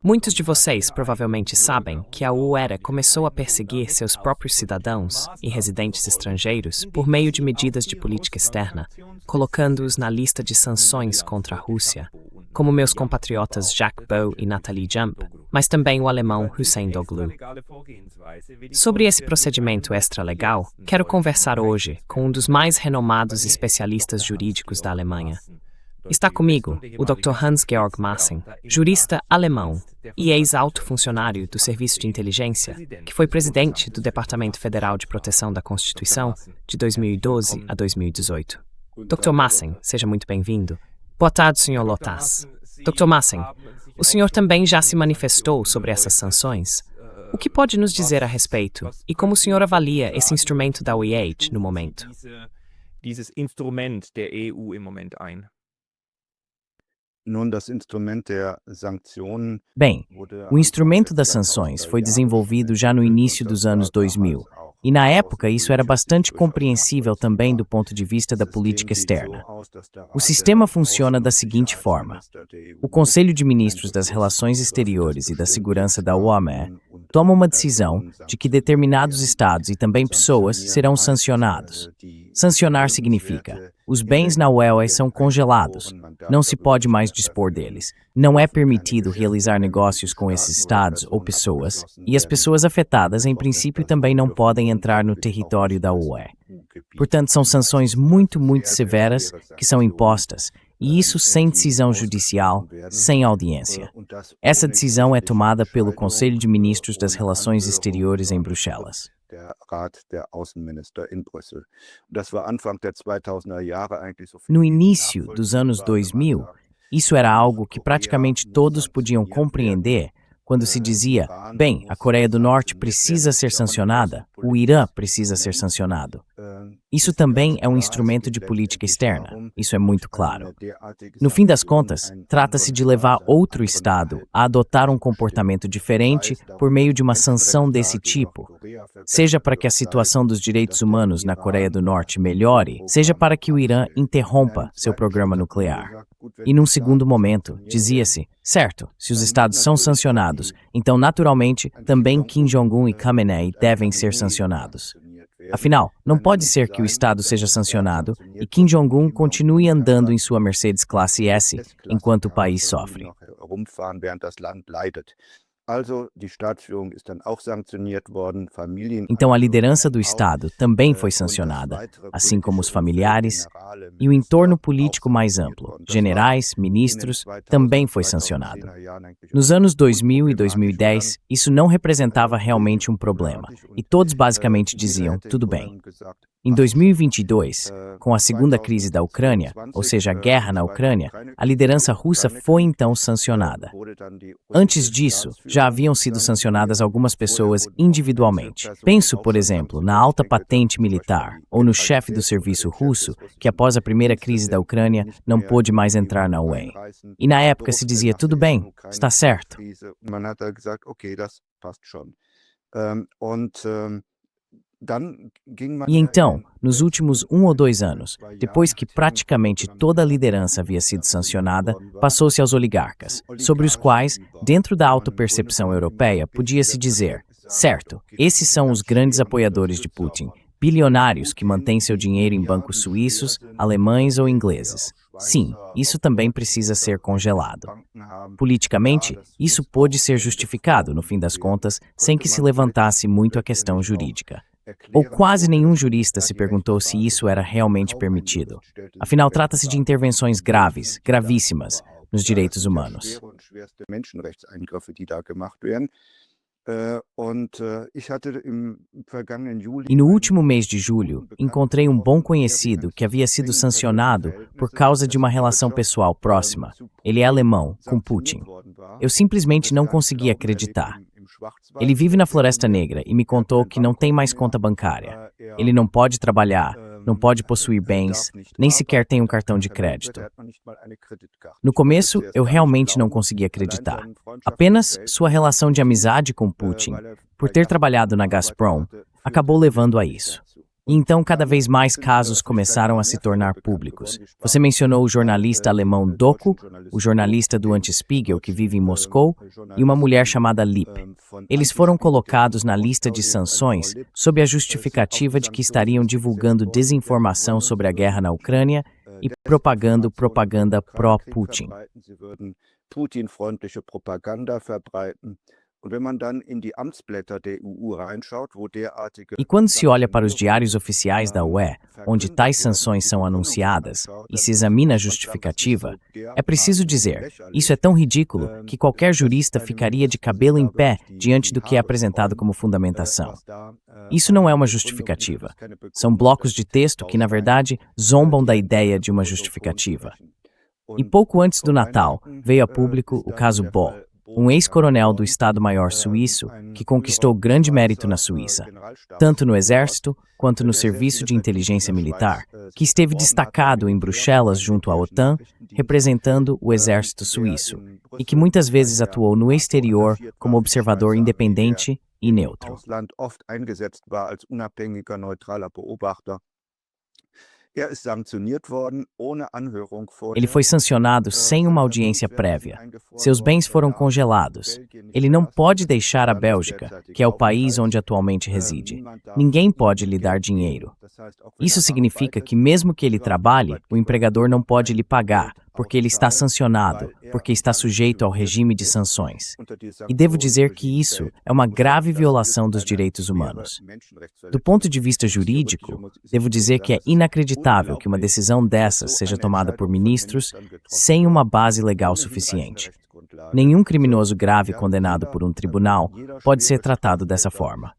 Muitos de vocês provavelmente sabem que a UERA começou a perseguir seus próprios cidadãos e residentes estrangeiros por meio de medidas de política externa, colocando-os na lista de sanções contra a Rússia, como meus compatriotas Jack Bow e Natalie Jump, mas também o alemão Hussein Doglu. Sobre esse procedimento extralegal, quero conversar hoje com um dos mais renomados especialistas jurídicos da Alemanha. Está comigo o Dr. Hans-Georg Maaßen, jurista alemão e ex-alto funcionário do Serviço de Inteligência, que foi presidente do Departamento Federal de Proteção da Constituição de 2012 a 2018. Dr. Maaßen, seja muito bem-vindo. Boa tarde, Sr. Lotas. Dr. Maaßen, o senhor também já se manifestou sobre essas sanções. O que pode nos dizer a respeito e como o senhor avalia esse instrumento da UE no momento? Bem, o instrumento das sanções foi desenvolvido já no início dos anos 2000, e na época isso era bastante compreensível também do ponto de vista da política externa. O sistema funciona da seguinte forma: o Conselho de Ministros das Relações Exteriores e da Segurança da OME toma uma decisão de que determinados estados e também pessoas serão sancionados. Sancionar significa: os bens na UE são congelados, não se pode mais dispor deles, não é permitido realizar negócios com esses estados ou pessoas, e as pessoas afetadas, em princípio, também não podem entrar no território da UE. Portanto, são sanções muito severas que são impostas, e isso sem decisão judicial, sem audiência. Essa decisão é tomada pelo Conselho de Ministros das Relações Exteriores em Bruxelas. No início dos anos 2000, isso era algo que praticamente todos podiam compreender quando se dizia: bem, a Coreia do Norte precisa ser sancionada, o Irã precisa ser sancionado. Isso também é um instrumento de política externa, isso é muito claro. No fim das contas, trata-se de levar outro Estado a adotar um comportamento diferente por meio de uma sanção desse tipo, seja para que a situação dos direitos humanos na Coreia do Norte melhore, seja para que o Irã interrompa seu programa nuclear. E num segundo momento, dizia-se: certo, se os estados são sancionados, então naturalmente também Kim Jong-un e Khamenei devem ser sancionados. Afinal, não pode ser que o estado seja sancionado e Kim Jong-un continue andando em sua Mercedes classe S enquanto o país sofre. Então a liderança do Estado também foi sancionada, assim como os familiares, e o entorno político mais amplo, generais, ministros, também foi sancionado. Nos anos 2000 e 2010, isso não representava realmente um problema, e todos basicamente diziam: tudo bem. Em 2022, com a segunda crise da Ucrânia, ou seja, a guerra na Ucrânia, a liderança russa foi então sancionada. Antes disso, já haviam sido sancionadas algumas pessoas individualmente. Penso, por exemplo, na alta patente militar ou no chefe do serviço russo, que após a primeira crise da Ucrânia não pôde mais entrar na UE. E na época se dizia: tudo bem, está certo. E então, nos últimos 1 ou 2 anos, depois que praticamente toda a liderança havia sido sancionada, passou-se aos oligarcas, sobre os quais, dentro da autopercepção europeia, podia-se dizer: certo, esses são os grandes apoiadores de Putin, bilionários que mantêm seu dinheiro em bancos suíços, alemães ou ingleses. Sim, isso também precisa ser congelado. Politicamente, isso pôde ser justificado, no fim das contas, sem que se levantasse muito a questão jurídica. Ou quase nenhum jurista se perguntou se isso era realmente permitido. Afinal, trata-se de intervenções graves, gravíssimas, nos direitos humanos. E no último mês de julho, encontrei um bom conhecido que havia sido sancionado por causa de uma relação pessoal próxima. Ele é alemão, com Putin. Eu simplesmente não conseguia acreditar. Ele vive na Floresta Negra e me contou que não tem mais conta bancária. Ele não pode trabalhar, não pode possuir bens, nem sequer tem um cartão de crédito. No começo, eu realmente não conseguia acreditar. Apenas sua relação de amizade com Putin, por ter trabalhado na Gazprom, acabou levando a isso. E então, cada vez mais casos começaram a se tornar públicos. Você mencionou o jornalista alemão Doku, o jornalista do Anti-Spiegel que vive em Moscou, e uma mulher chamada Lip. Eles foram colocados na lista de sanções sob a justificativa de que estariam divulgando desinformação sobre a guerra na Ucrânia e propagando propaganda pró-Putin. E quando se olha para os diários oficiais da UE, onde tais sanções são anunciadas, e se examina a justificativa, é preciso dizer, isso é tão ridículo que qualquer jurista ficaria de cabelo em pé diante do que é apresentado como fundamentação. Isso não é uma justificativa. São blocos de texto que, na verdade, zombam da ideia de uma justificativa. E pouco antes do Natal, veio a público o caso Bo, um ex-coronel do Estado-Maior suíço que conquistou grande mérito na Suíça, tanto no exército quanto no serviço de inteligência militar, que esteve destacado em Bruxelas junto à OTAN, representando o exército suíço, e que muitas vezes atuou no exterior como observador independente e neutro. Ele foi sancionado sem uma audiência prévia. Seus bens foram congelados. Ele não pode deixar a Bélgica, que é o país onde atualmente reside. Ninguém pode lhe dar dinheiro. Isso significa que mesmo que ele trabalhe, o empregador não pode lhe pagar, porque ele está sancionado, porque está sujeito ao regime de sanções. E devo dizer que isso é uma grave violação dos direitos humanos. Do ponto de vista jurídico, devo dizer que é inacreditável que uma decisão dessas seja tomada por ministros sem uma base legal suficiente. Nenhum criminoso grave condenado por um tribunal pode ser tratado dessa forma.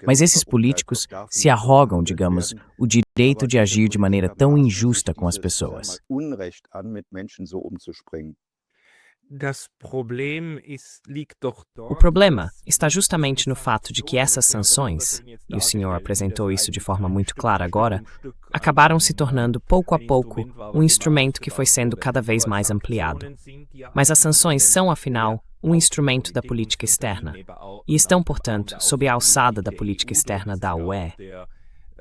Mas esses políticos se arrogam, digamos, o direito de agir de maneira tão injusta com as pessoas. O problema está justamente no fato de que essas sanções, e o senhor apresentou isso de forma muito clara agora, acabaram se tornando pouco a pouco um instrumento que foi sendo cada vez mais ampliado. Mas as sanções são, afinal, um instrumento da política externa, e estão, portanto, sob a alçada da política externa da UE.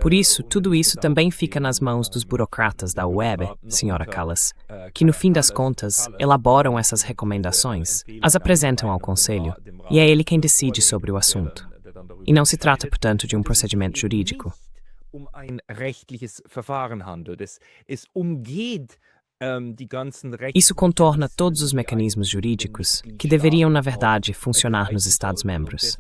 Por isso, tudo isso também fica nas mãos dos burocratas da UE, Sra. Kallas, que no fim das contas elaboram essas recomendações, as apresentam ao Conselho, e é ele quem decide sobre o assunto. E não se trata, portanto, de um procedimento jurídico. Isso contorna todos os mecanismos jurídicos que deveriam, na verdade, funcionar nos Estados-membros.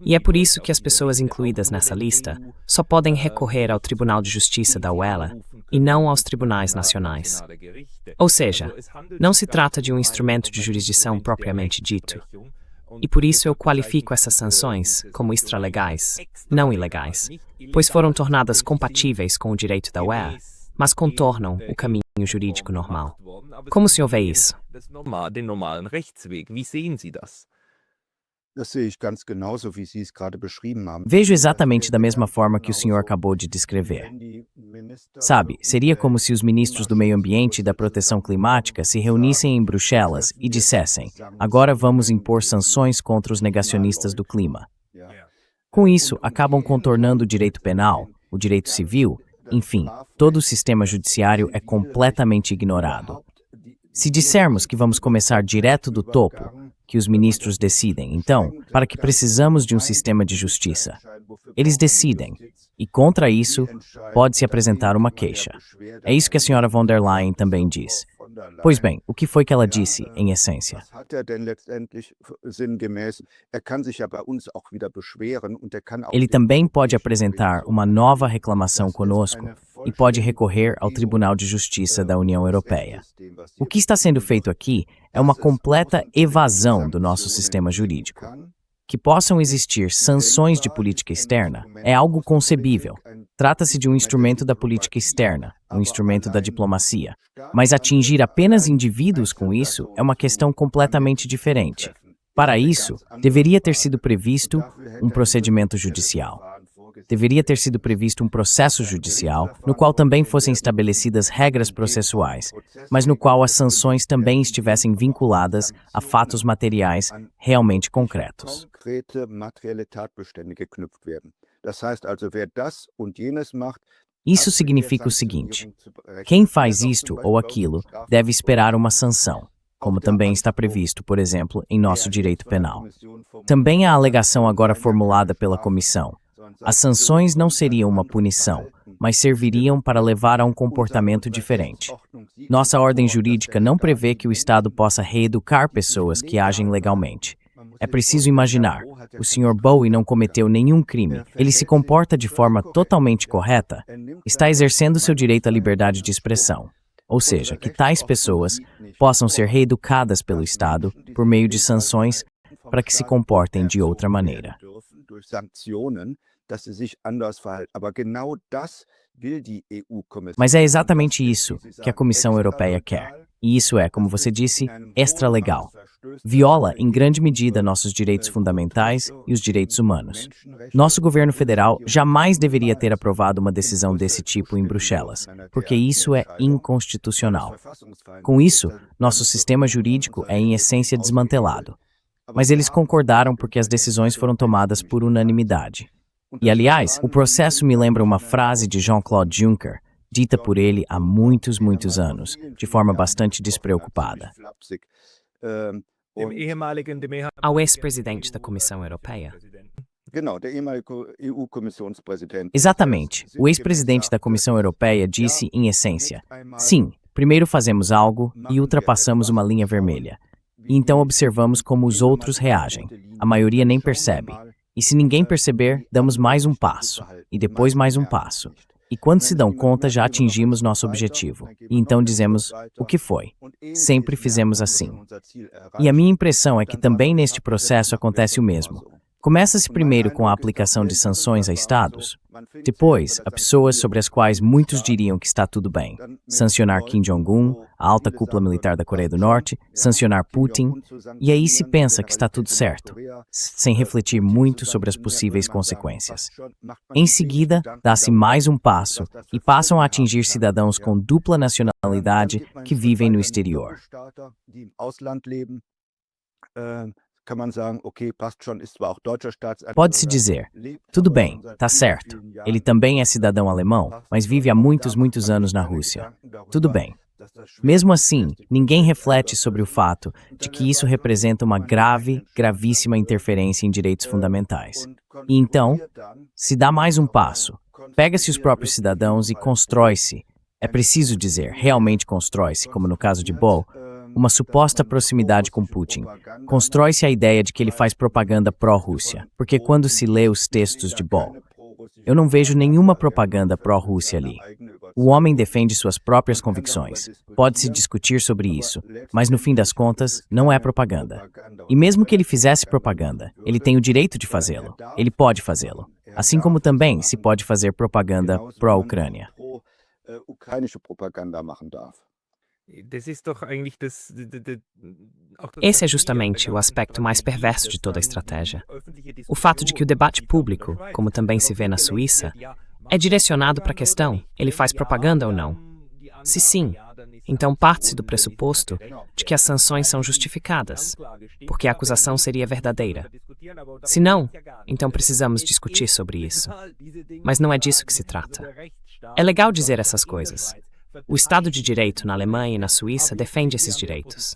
E é por isso que as pessoas incluídas nessa lista só podem recorrer ao Tribunal de Justiça da UE e não aos tribunais nacionais. Ou seja, não se trata de um instrumento de jurisdição propriamente dito. E por isso eu qualifico essas sanções como extralegais, não ilegais, pois foram tornadas compatíveis com o direito da UE, mas contornam o caminho jurídico normal. Como o senhor vê isso? Vejo exatamente da mesma forma que o senhor acabou de descrever. Sabe, seria como se os ministros do Meio Ambiente e da Proteção Climática se reunissem em Bruxelas e dissessem: agora vamos impor sanções contra os negacionistas do clima. Com isso, acabam contornando o direito penal, o direito civil, enfim, todo o sistema judiciário é completamente ignorado. Se dissermos que vamos começar direto do topo, que os ministros decidem, então, para que precisamos de um sistema de justiça? Eles decidem, e contra isso, pode-se apresentar uma queixa. É isso que a senhora von der Leyen também diz. Pois bem, o que foi que ela disse, em essência? Ele também pode apresentar uma nova reclamação conosco e pode recorrer ao Tribunal de Justiça da União Europeia. O que está sendo feito aqui é uma completa evasão do nosso sistema jurídico. Que possam existir sanções de política externa é algo concebível. Trata-se de um instrumento da política externa, um instrumento da diplomacia. Mas atingir apenas indivíduos com isso é uma questão completamente diferente. Para isso, deveria ter sido previsto um procedimento judicial. Deveria ter sido previsto um processo judicial, no qual também fossem estabelecidas regras processuais, mas no qual as sanções também estivessem vinculadas a fatos materiais realmente concretos. Isso significa o seguinte: quem faz isto ou aquilo deve esperar uma sanção, como também está previsto, por exemplo, em nosso direito penal. Também a alegação agora formulada pela Comissão. As sanções não seriam uma punição, mas serviriam para levar a um comportamento diferente. Nossa ordem jurídica não prevê que o Estado possa reeducar pessoas que agem legalmente. É preciso imaginar, o Sr. Bowie não cometeu nenhum crime, ele se comporta de forma totalmente correta, está exercendo seu direito à liberdade de expressão. Ou seja, que tais pessoas possam ser reeducadas pelo Estado por meio de sanções para que se comportem de outra maneira. Mas é exatamente isso que a Comissão Europeia quer. E isso é, como você disse, extralegal. Viola, em grande medida, nossos direitos fundamentais e os direitos humanos. Nosso governo federal jamais deveria ter aprovado uma decisão desse tipo em Bruxelas, porque isso é inconstitucional. Com isso, nosso sistema jurídico é, em essência, desmantelado. Mas eles concordaram porque as decisões foram tomadas por unanimidade. E, aliás, o processo me lembra uma frase de Jean-Claude Juncker, dita por ele há muitos anos, de forma bastante despreocupada. Ao ex-presidente da Comissão Europeia. Exatamente. O ex-presidente da Comissão Europeia disse, em essência, sim, primeiro fazemos algo e ultrapassamos uma linha vermelha. E então observamos como os outros reagem. A maioria nem percebe. E se ninguém perceber, damos mais um passo, e depois mais um passo. E quando se dão conta, já atingimos nosso objetivo. E então dizemos, o que foi? Sempre fizemos assim. E a minha impressão é que também neste processo acontece o mesmo. Começa-se primeiro com a aplicação de sanções a estados. Depois, a pessoas sobre as quais muitos diriam que está tudo bem. Sancionar Kim Jong-un, a alta cúpula militar da Coreia do Norte, sancionar Putin, e aí se pensa que está tudo certo, sem refletir muito sobre as possíveis consequências. Em seguida, dá-se mais um passo e passam a atingir cidadãos com dupla nacionalidade que vivem no exterior. Pode-se dizer, tudo bem, tá certo, ele também é cidadão alemão, mas vive há muitos anos na Rússia. Tudo bem. Mesmo assim, ninguém reflete sobre o fato de que isso representa uma gravíssima interferência em direitos fundamentais. E então, se dá mais um passo, pega-se os próprios cidadãos e constrói-se, é preciso dizer, realmente constrói-se, como no caso de Boll, uma suposta proximidade com Putin. Constrói-se a ideia de que ele faz propaganda pró-Rússia, porque quando se lê os textos de Boll, eu não vejo nenhuma propaganda pró-Rússia ali. O homem defende suas próprias convicções. Pode-se discutir sobre isso, mas no fim das contas, não é propaganda. E mesmo que ele fizesse propaganda, ele tem o direito de fazê-lo. Ele pode fazê-lo. Assim como também se pode fazer propaganda pró-Ucrânia. Esse é justamente o aspecto mais perverso de toda a estratégia. O fato de que o debate público, como também se vê na Suíça, é direcionado para a questão, ele faz propaganda ou não? Se sim, então parte-se do pressuposto de que as sanções são justificadas, porque a acusação seria verdadeira. Se não, então precisamos discutir sobre isso. Mas não é disso que se trata. É legal dizer essas coisas. O Estado de Direito na Alemanha e na Suíça defende esses direitos.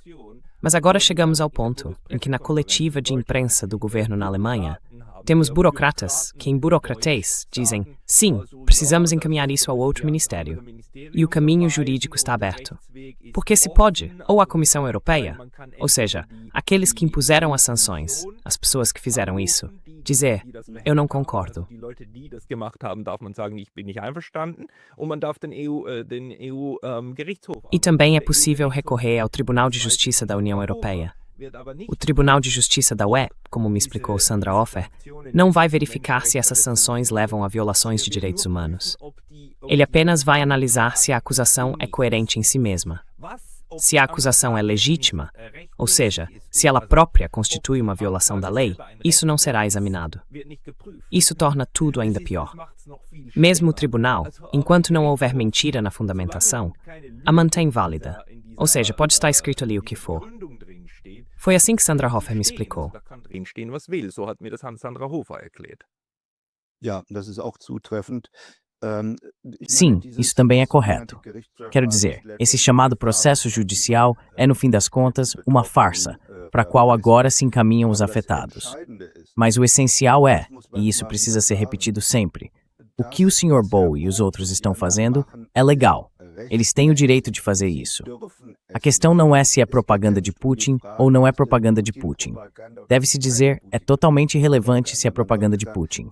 Mas agora chegamos ao ponto em que na coletiva de imprensa do governo na Alemanha, temos burocratas que em burocratês dizem, sim, precisamos encaminhar isso ao outro ministério. E o caminho jurídico está aberto. Porque se pode, ou a Comissão Europeia, ou seja, aqueles que impuseram as sanções, as pessoas que fizeram isso, dizer, eu não concordo. E também é possível recorrer ao Tribunal de Justiça da União Europeia. O Tribunal de Justiça da UE, como me explicou Sandra Hofer, não vai verificar se essas sanções levam a violações de direitos humanos. Ele apenas vai analisar se a acusação é coerente em si mesma. Se a acusação é legítima, ou seja, se ela própria constitui uma violação da lei, isso não será examinado. Isso torna tudo ainda pior. Mesmo o tribunal, enquanto não houver mentira na fundamentação, a mantém válida. Ou seja, pode estar escrito ali o que for. Foi assim que Sandra Hofer me explicou. Sim, isso também é correto. Quero dizer, esse chamado processo judicial é, no fim das contas, uma farsa, para a qual agora se encaminham os afetados. Mas o essencial é, e isso precisa ser repetido sempre, o que o Sr. Bowe e os outros estão fazendo é legal. Eles têm o direito de fazer isso. A questão não é se é propaganda de Putin ou não é propaganda de Putin. Deve-se dizer, é totalmente irrelevante se é propaganda de Putin.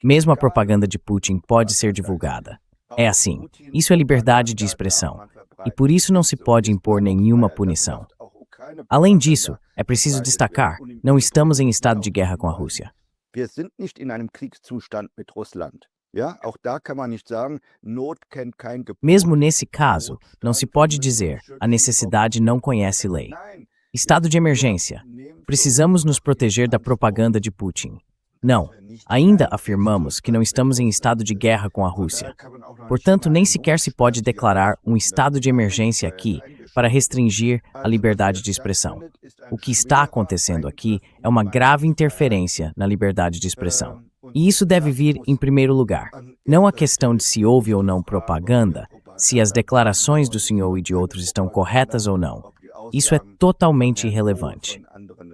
Mesmo a propaganda de Putin pode ser divulgada. É assim, isso é liberdade de expressão. E por isso não se pode impor nenhuma punição. Além disso, é preciso destacar, não estamos em estado de guerra com a Rússia. Mesmo nesse caso, não se pode dizer, a necessidade não conhece lei. Estado de emergência. Precisamos nos proteger da propaganda de Putin. Não, ainda afirmamos que não estamos em estado de guerra com a Rússia. Portanto, nem sequer se pode declarar um estado de emergência aqui para restringir a liberdade de expressão. O que está acontecendo aqui é uma grave interferência na liberdade de expressão. E isso deve vir em primeiro lugar. Não a questão de se houve ou não propaganda, se as declarações do senhor e de outros estão corretas ou não. Isso é totalmente irrelevante.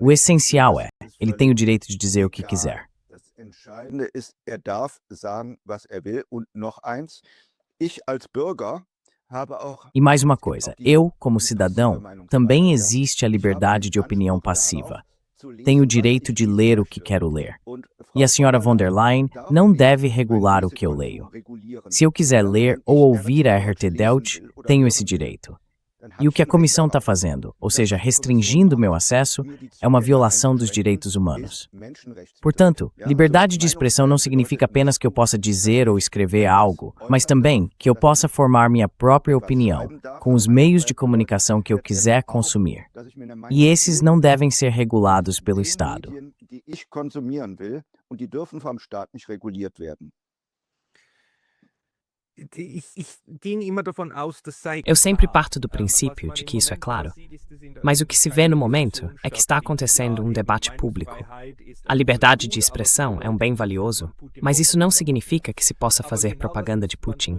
O essencial é, ele tem o direito de dizer o que quiser. E mais uma coisa, eu, como cidadão, também existe a liberdade de opinião passiva. Tenho o direito de ler o que quero ler. E a senhora von der Leyen não deve regular o que eu leio. Se eu quiser ler ou ouvir a RT Deutsch, tenho esse direito. E o que a comissão está fazendo, ou seja, restringindo meu acesso, é uma violação dos direitos humanos. Portanto, liberdade de expressão não significa apenas que eu possa dizer ou escrever algo, mas também que eu possa formar minha própria opinião, com os meios de comunicação que eu quiser consumir. E esses não devem ser regulados pelo Estado. Eu sempre parto do princípio de que isso é claro. Mas o que se vê no momento é que está acontecendo um debate público. A liberdade de expressão é um bem valioso, mas isso não significa que se possa fazer propaganda de Putin.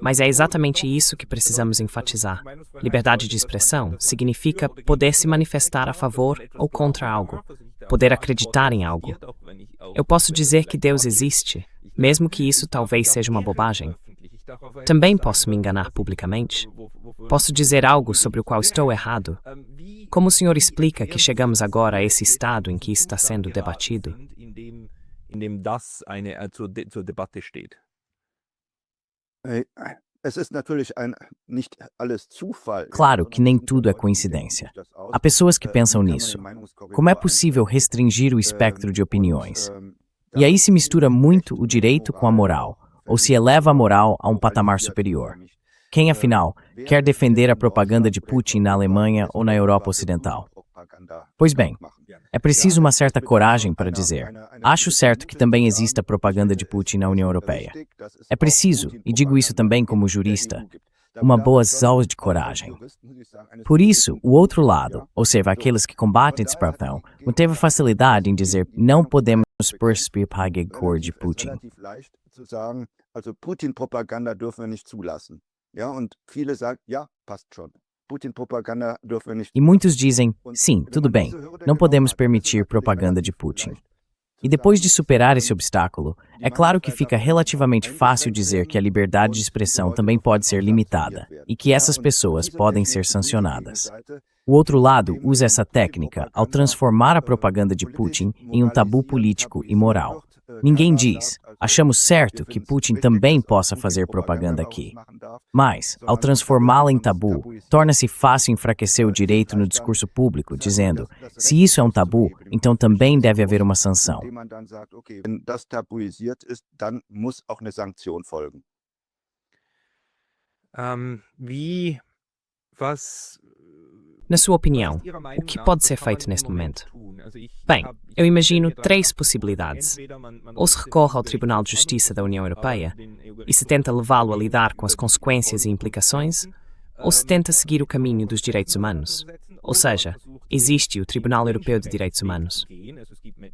Mas é exatamente isso que precisamos enfatizar. Liberdade de expressão significa poder se manifestar a favor ou contra algo, poder acreditar em algo. Eu posso dizer que Deus existe, mesmo que isso talvez seja uma bobagem. Também posso me enganar publicamente. Posso dizer algo sobre o qual estou errado. Como o senhor explica que chegamos agora a esse estado em que isso está sendo debatido? Claro que nem tudo é coincidência. Há pessoas que pensam nisso. Como é possível restringir o espectro de opiniões? E aí se mistura muito o direito com a moral, ou se eleva a moral a um patamar superior. Quem, afinal, quer defender a propaganda de Putin na Alemanha ou na Europa Ocidental? Pois bem, é preciso uma certa coragem para dizer, acho certo que também exista propaganda de Putin na União Europeia. É preciso, e digo isso também como jurista, uma boa dose de coragem. Por isso, o outro lado, ou seja, aqueles que combatem dispersão, não teve facilidade em dizer não podemos perspir cor de Putin. E muitos dizem, sim, tudo bem, não podemos permitir propaganda de Putin. E depois de superar esse obstáculo, é claro que fica relativamente fácil dizer que a liberdade de expressão também pode ser limitada e que essas pessoas podem ser sancionadas. O outro lado usa essa técnica ao transformar a propaganda de Putin em um tabu político e moral. Ninguém diz, achamos certo que Putin também possa fazer propaganda aqui. Mas, ao transformá-la em tabu, torna-se fácil enfraquecer o direito no discurso público, dizendo, se isso é um tabu, então também deve haver uma sanção. Na sua opinião, o que pode ser feito neste momento? Bem, eu imagino 3 possibilidades. Ou se recorre ao Tribunal de Justiça da União Europeia e se tenta levá-lo a lidar com as consequências e implicações, ou se tenta seguir o caminho dos direitos humanos. Ou seja, existe o Tribunal Europeu de Direitos Humanos.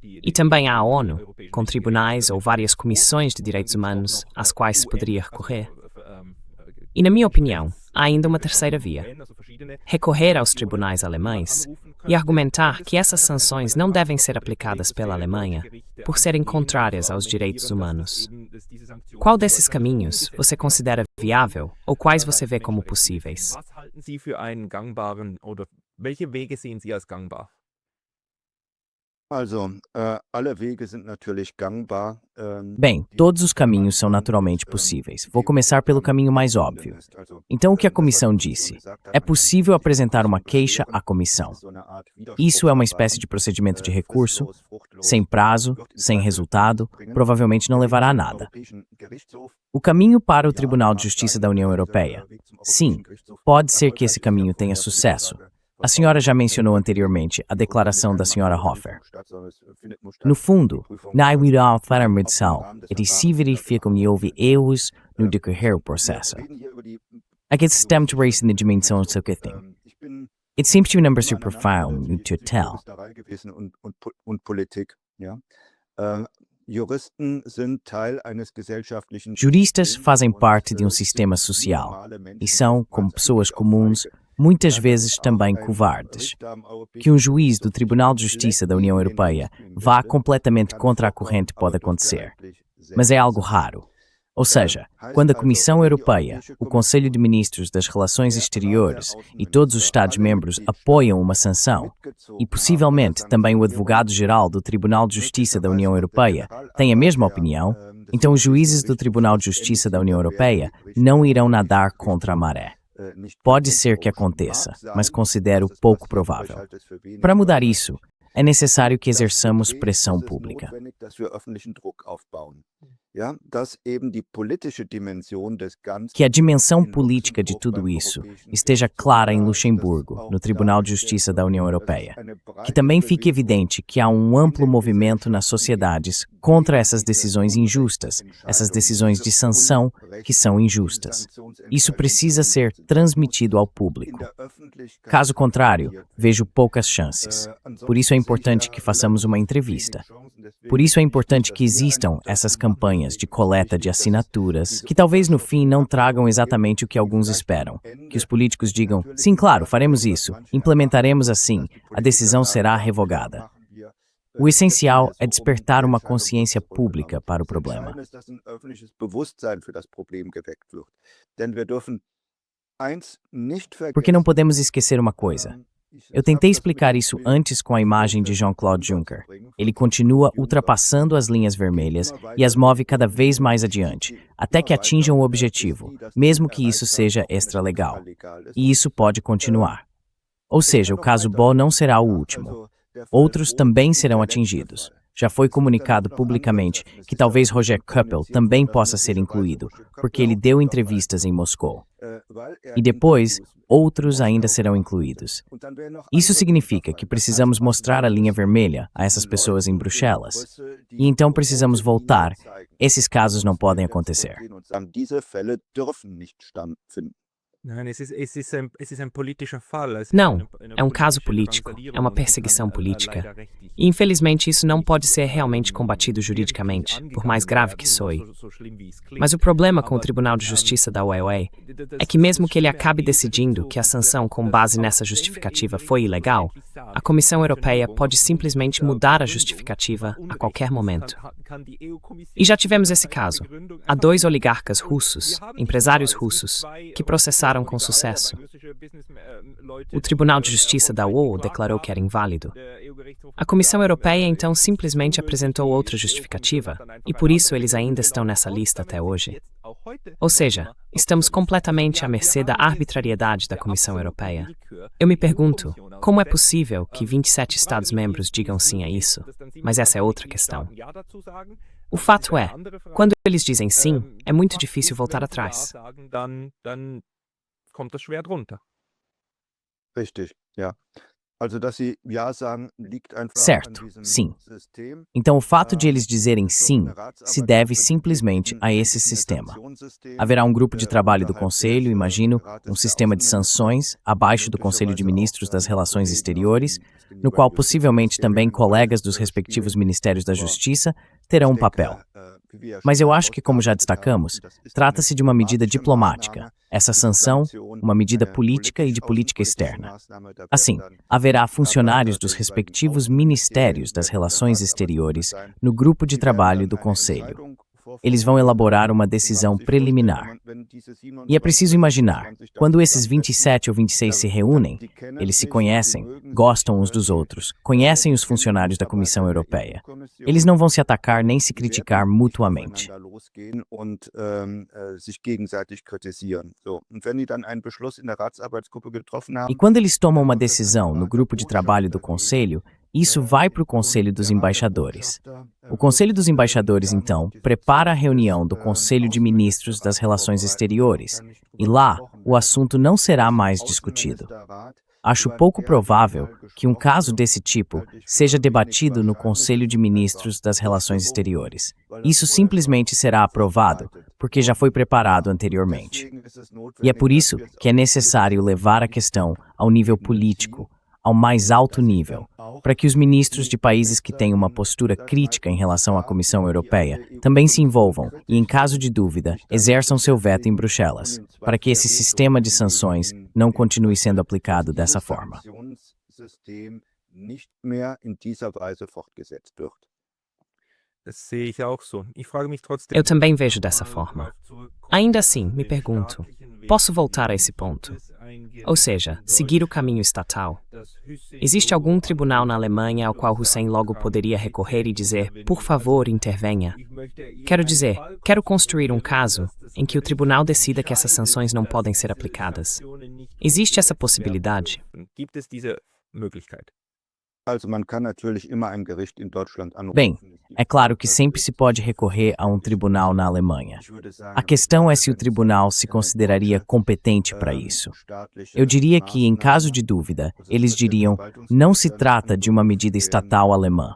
E também há a ONU, com tribunais ou várias comissões de direitos humanos às quais se poderia recorrer. E, na minha opinião, há ainda uma terceira via: recorrer aos tribunais alemães e argumentar que essas sanções não devem ser aplicadas pela Alemanha por serem contrárias aos direitos humanos. Qual desses caminhos você considera viável ou quais você vê como possíveis? Bem, todos os caminhos são naturalmente possíveis. Vou começar pelo caminho mais óbvio. Então, o que a comissão disse? É possível apresentar uma queixa à comissão. Isso é uma espécie de procedimento de recurso, sem prazo, sem resultado, provavelmente não levará a nada. O caminho para o Tribunal de Justiça da União Europeia. Sim, pode ser que esse caminho tenha sucesso. A senhora já mencionou anteriormente a declaração da senhora Hofer. No fundo, na authenticação é de verificam e houve erros no decorrer do processo. Aquele sistema de race na dimensão do seu questão. It seems to number super profound to tell. Juristas fazem parte de um sistema social e são, como pessoas comuns, muitas vezes também covardes. Que um juiz do Tribunal de Justiça da União Europeia vá completamente contra a corrente pode acontecer, mas é algo raro. Ou seja, quando a Comissão Europeia, o Conselho de Ministros das Relações Exteriores e todos os Estados-membros apoiam uma sanção, e possivelmente também o Advogado-Geral do Tribunal de Justiça da União Europeia tem a mesma opinião, então os juízes do Tribunal de Justiça da União Europeia não irão nadar contra a maré. Pode ser que aconteça, mas considero pouco provável. Para mudar isso, é necessário que exerçamos pressão pública. Que a dimensão política de tudo isso esteja clara em Luxemburgo, no Tribunal de Justiça da União Europeia. Que também fique evidente que há um amplo movimento nas sociedades contra essas decisões injustas, essas decisões de sanção que são injustas. Isso precisa ser transmitido ao público. Caso contrário, vejo poucas chances. Por isso é importante que façamos uma entrevista. Por isso é importante que existam essas campanhas de coleta de assinaturas, que talvez no fim não tragam exatamente o que alguns esperam. Que os políticos digam, sim, claro, faremos isso, implementaremos assim, a decisão será revogada. O essencial é despertar uma consciência pública para o problema. Porque não podemos esquecer uma coisa. Eu tentei explicar isso antes com a imagem de Jean-Claude Juncker. Ele continua ultrapassando as linhas vermelhas e as move cada vez mais adiante, até que atinjam o objetivo, mesmo que isso seja extralegal. E isso pode continuar. Ou seja, o caso Bo não será o último. Outros também serão atingidos. Já foi comunicado publicamente que talvez Roger Koppel também possa ser incluído, porque ele deu entrevistas em Moscou. E depois, outros ainda serão incluídos. Isso significa que precisamos mostrar a linha vermelha a essas pessoas em Bruxelas. E então precisamos voltar. Esses casos não podem acontecer. Não, é um caso político, é uma perseguição política. E infelizmente isso não pode ser realmente combatido juridicamente, por mais grave que soe. Mas o problema com o Tribunal de Justiça da UE é que mesmo que ele acabe decidindo que a sanção com base nessa justificativa foi ilegal, a Comissão Europeia pode simplesmente mudar a justificativa a qualquer momento. E já tivemos esse caso. Há 2 oligarcas russos, empresários russos, que processaram com sucesso. O Tribunal de Justiça da UE declarou que era inválido. A Comissão Europeia então simplesmente apresentou outra justificativa, e por isso eles ainda estão nessa lista até hoje. Ou seja, estamos completamente à mercê da arbitrariedade da Comissão Europeia. Eu me pergunto, como é possível que 27 Estados-membros digam sim a isso? Mas essa é outra questão. O fato é, quando eles dizem sim, é muito difícil voltar atrás. Richtig, ja. Certo, sim. Então, o fato de eles dizerem sim se deve simplesmente a esse sistema. Haverá um grupo de trabalho do Conselho, imagino, um sistema de sanções, abaixo do Conselho de Ministros das Relações Exteriores, no qual possivelmente também colegas dos respectivos Ministérios da Justiça terão um papel. Mas eu acho que, como já destacamos, trata-se de uma medida diplomática. Essa sanção, uma medida política e de política externa. Assim, haverá funcionários dos respectivos Ministérios das Relações Exteriores no grupo de trabalho do Conselho. Eles vão elaborar uma decisão preliminar. E é preciso imaginar, quando esses 27 ou 26 se reúnem, eles se conhecem, gostam uns dos outros, conhecem os funcionários da Comissão Europeia. Eles não vão se atacar nem se criticar mutuamente. E quando eles tomam uma decisão no grupo de trabalho do Conselho, isso vai para o Conselho dos Embaixadores. O Conselho dos Embaixadores, então, prepara a reunião do Conselho de Ministros das Relações Exteriores, e lá o assunto não será mais discutido. Acho pouco provável que um caso desse tipo seja debatido no Conselho de Ministros das Relações Exteriores. Isso simplesmente será aprovado, porque já foi preparado anteriormente. E é por isso que é necessário levar a questão ao nível político, ao mais alto nível, para que os ministros de países que têm uma postura crítica em relação à Comissão Europeia também se envolvam e, em caso de dúvida, exerçam seu veto em Bruxelas, para que esse sistema de sanções não continue sendo aplicado dessa forma. Eu também vejo dessa forma. Ainda assim, me pergunto, posso voltar a esse ponto? Ou seja, seguir o caminho estatal. Existe algum tribunal na Alemanha ao qual Hussein logo poderia recorrer e dizer, por favor, intervenha? Quero dizer, quero construir um caso em que o tribunal decida que essas sanções não podem ser aplicadas. Existe essa possibilidade? Bem, é claro que sempre se pode recorrer a um tribunal na Alemanha. A questão é se o tribunal se consideraria competente para isso. Eu diria que, em caso de dúvida, eles diriam, não se trata de uma medida estatal alemã.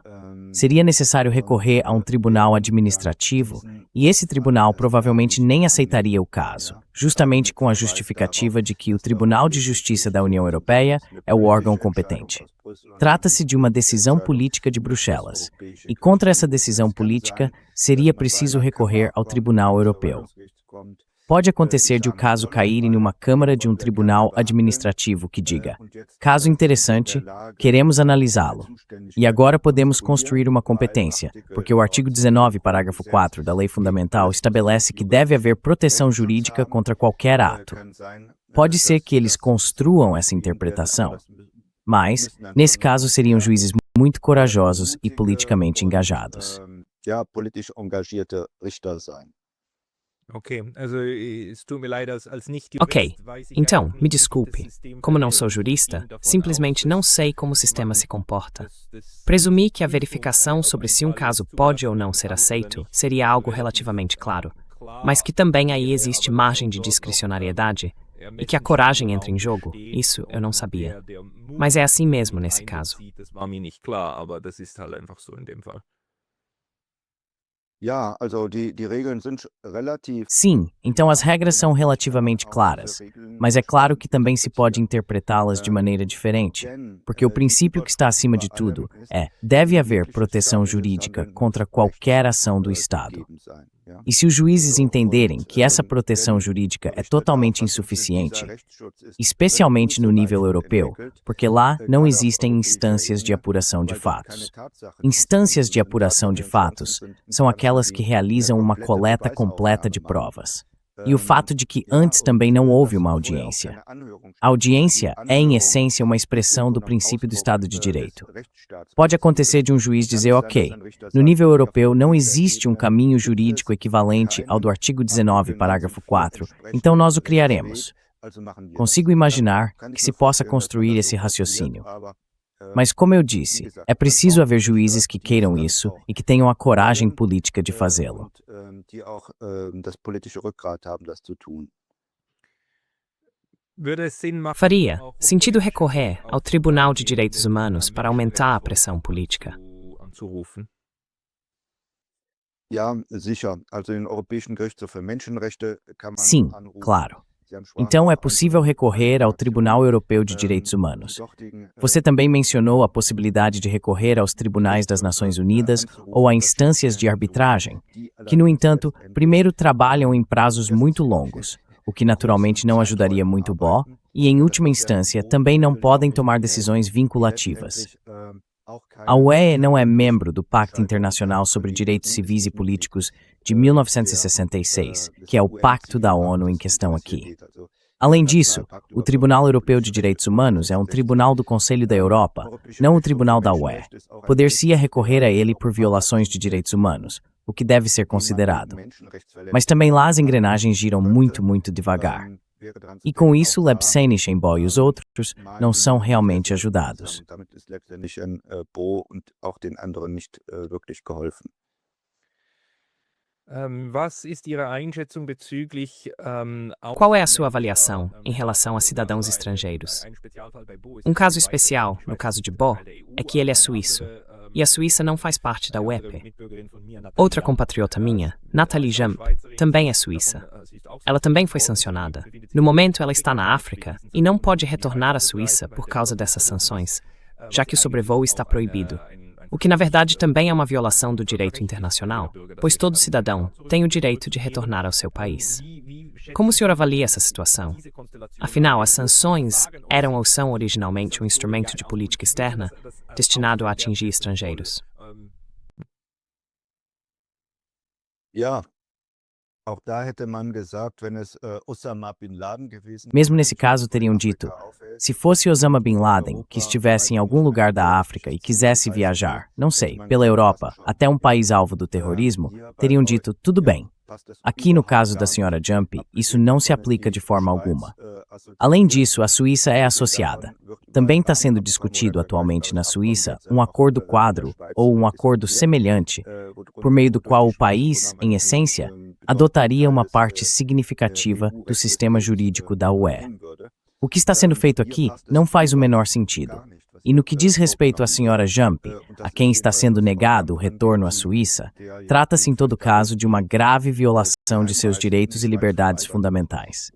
Seria necessário recorrer a um tribunal administrativo, e esse tribunal provavelmente nem aceitaria o caso, justamente com a justificativa de que o Tribunal de Justiça da União Europeia é o órgão competente. Trata-se de uma decisão política de Bruxelas, e contra essa decisão política seria preciso recorrer ao Tribunal Europeu. Pode acontecer de o caso cair em uma câmara de um tribunal administrativo que diga, caso interessante, queremos analisá-lo. E agora podemos construir uma competência, porque o artigo 19, parágrafo 4 da Lei Fundamental estabelece que deve haver proteção jurídica contra qualquer ato. Pode ser que eles construam essa interpretação, mas, nesse caso, seriam juízes muito corajosos e politicamente engajados. Ok, então, me desculpe. Como não sou jurista, simplesmente não sei como o sistema se comporta. Presumi que a verificação sobre se um caso pode ou não ser aceito seria algo relativamente claro, mas que também aí existe margem de discricionariedade e que a coragem entra em jogo, isso eu não sabia. Mas é assim mesmo nesse caso. Sim, então as regras são relativamente claras, mas é claro que também se pode interpretá-las de maneira diferente, porque o princípio que está acima de tudo é, deve haver proteção jurídica contra qualquer ação do Estado. E se os juízes entenderem que essa proteção jurídica é totalmente insuficiente, especialmente no nível europeu, porque lá não existem instâncias de apuração de fatos. Instâncias de apuração de fatos são aquelas que realizam uma coleta completa de provas. E o fato de que antes também não houve uma audiência. A audiência é, em essência, uma expressão do princípio do Estado de Direito. Pode acontecer de um juiz dizer, ok, no nível europeu não existe um caminho jurídico equivalente ao do artigo 19, parágrafo 4, então nós o criaremos. Consigo imaginar que se possa construir esse raciocínio. Mas, como eu disse, é preciso haver juízes que queiram isso e que tenham a coragem política de fazê-lo. Faria sentido recorrer ao Tribunal de Direitos Humanos para aumentar a pressão política? Sim, claro. Então é possível recorrer ao Tribunal Europeu de Direitos Humanos. Você também mencionou a possibilidade de recorrer aos tribunais das Nações Unidas ou a instâncias de arbitragem, que, no entanto, primeiro trabalham em prazos muito longos, o que naturalmente não ajudaria muito o BO, e, em última instância, também não podem tomar decisões vinculativas. A UE não é membro do Pacto Internacional sobre Direitos Civis e Políticos de 1966, que é o Pacto da ONU em questão aqui. Além disso, o Tribunal Europeu de Direitos Humanos é um tribunal do Conselho da Europa, não o Tribunal da UE. Poder-se-ia recorrer a ele por violações de direitos humanos, o que deve ser considerado. Mas também lá as engrenagens giram muito devagar. E com isso, Lebsenichenbo e os outros não são realmente ajudados. Qual é a sua avaliação em relação a cidadãos estrangeiros? Um caso especial, no caso de Bo, é que ele é suíço, e a Suíça não faz parte da UEP. Outra compatriota minha, Nathalie Jamp, também é suíça. Ela também foi sancionada. No momento, ela está na África e não pode retornar à Suíça por causa dessas sanções, já que o sobrevoo está proibido. O que, na verdade, também é uma violação do direito internacional, pois todo cidadão tem o direito de retornar ao seu país. Como o senhor avalia essa situação? Afinal, as sanções eram ou são originalmente um instrumento de política externa destinado a atingir estrangeiros. Mesmo nesse caso, teriam dito, se fosse Osama Bin Laden, que estivesse em algum lugar da África e quisesse viajar, não sei, pela Europa, até um país alvo do terrorismo, teriam dito, tudo bem. Aqui, no caso da senhora Jump, isso não se aplica de forma alguma. Além disso, a Suíça é associada. Também está sendo discutido atualmente na Suíça um acordo quadro ou um acordo semelhante, por meio do qual o país, em essência, adotaria uma parte significativa do sistema jurídico da UE. O que está sendo feito aqui não faz o menor sentido. E no que diz respeito à senhora Jump, a quem está sendo negado o retorno à Suíça, trata-se em todo caso de uma grave violação de seus direitos e liberdades fundamentais.